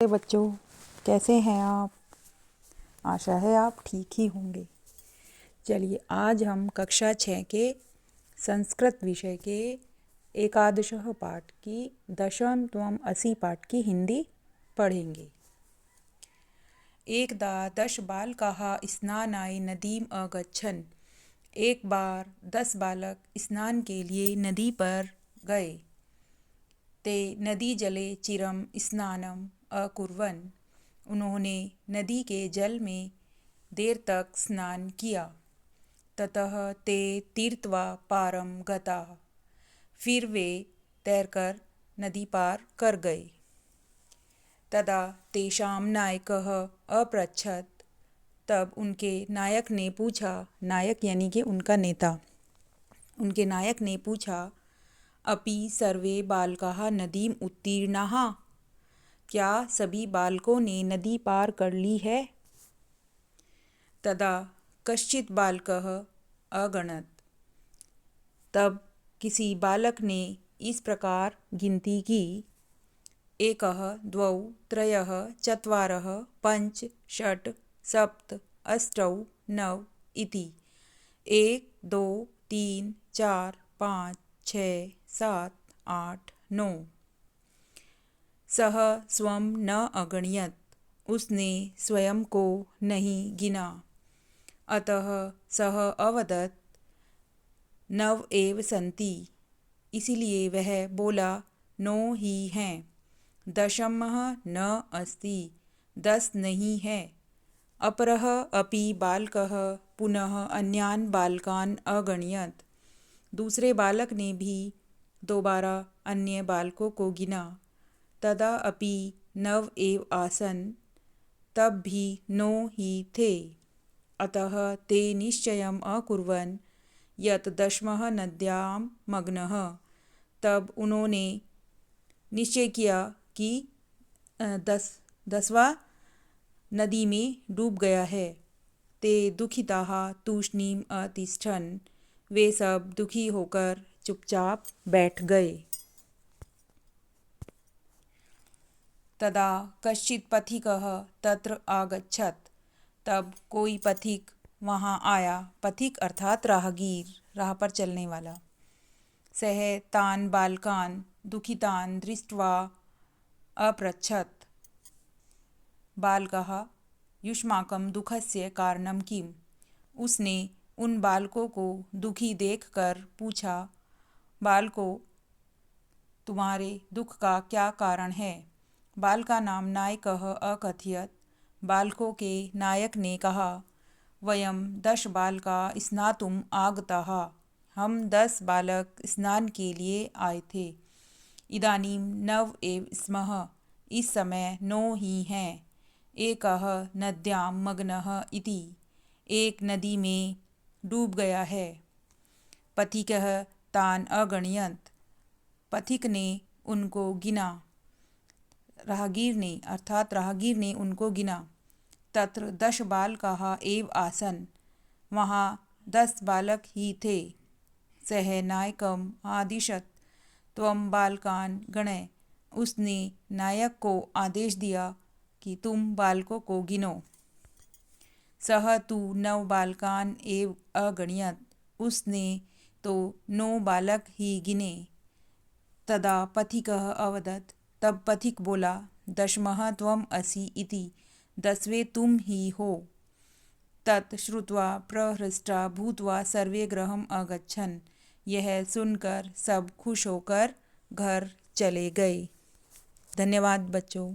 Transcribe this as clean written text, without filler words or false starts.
बच्चों, कैसे हैं आप? आशा है आप ठीक ही होंगे। चलिए, आज हम कक्षा 6 के संस्कृत विषय के एकादशः पाठ की दशम त्वम असि पाठ की हिंदी पढ़ेंगे। एकदा 10 बालकाः स्नानाय नदीम अगच्छन्। एक बार 10 बालक स्नान के लिए नदी पर गए। ते नदी जले चिरम स्नानम अकुर्वन्। उन्होंने नदी के जल में देर तक स्नान किया। ततः ते तीर्त्वा पारम गताः। फिर वे तैरकर नदी पार कर गए। तदा तेषां नायकः अपृच्छत्। तब उनके नायक ने पूछा, नायक यानी कि उनका नेता, उनके नायक ने पूछा, अपि सर्वे बालकाः नदीम उत्तीर्णाः। क्या सभी बालकों ने नदी पार कर ली है? तदा कश्चित् बालकः अगणत्। तब किसी बालक ने इस प्रकार गिनती की, एकः द्वौ त्रयः चत्वारः पञ्च षट् सप्त अष्टौ नव इति। 1 2 3 4 5 6 7 8 9। सह स्वं न अगणयत्। उसने स्वयं को नहीं गिना। अतः सः अवदत्, नव एव सन्ति। इसलिए वह बोला, 9 ही हैं। दशमः न अस्ति। 10 नहीं है। अपरः अपि बालकः पुनः अन्यान् बालकान् अगणयत्। दूसरे बालक ने भी दोबारा अन्य बालकों को गिना। तदा अपि 9 एव आसन्। तब भी 9 ही थे। अतः ते निश्चयम् अकुर्वन् यत् 10मः नद्यां मग्नः। तब उन्होंने निश्चय किया कि 10वां नदी में डूब गया है। ते दुखिताः तूष्णीम् अतिष्ठन्। वे सब दुखी होकर चुपचाप बैठ गए। तदा कश्चित् पथिकः तत्र आगच्छत्। तब कोई पथिक वहाँ आया। पथिक अर्थात राहगीर, राह पर चलने वाला। सः तान् बालकान् दुखितान् दृष्ट्वा अपृच्छत्, बालकः युष्माकं दुःखस्य कारणं किम्। उसने उन बालकों को दुखी देखकर पूछा, बालकों, तुम्हारे दुख का क्या कारण है? बालकानां नायकः अकथयत्। बालकों के नायक ने कहा, वयं 10 बालकाः स्नातुम् आगताः। हम 10 बालक स्नान के लिए आए थे। इदानीं 9 एव स्मः। इस समय 9 ही हैं। एकः नद्यां मग्नः इति। एक नदी में डूब गया है। पथिकः तान् अगणयत्। पथिक ने उनको गिना। राहगीर ने उनको गिना। तत्र 10 बालकाः एव आसन्। वहाँ 10 बालक ही थे। सः नायकम् आदिशत्, त्वं बालकान् गणय। उसने नायक को आदेश दिया कि तुम बालकों को गिनो। सः तु 9 बालकान् एव अगणयत्। उसने तो 9 बालक ही गिने। तदा पथिकः अवदत्। तब पथिक बोला, 10मः त्वम् असि इति। 10वें तुम ही हो। तत् श्रुत्वा प्रहृष्टा भूत्वा सर्वे गृहम् अगच्छन्। यह सुनकर सब खुश होकर घर चले गए। धन्यवाद बच्चों।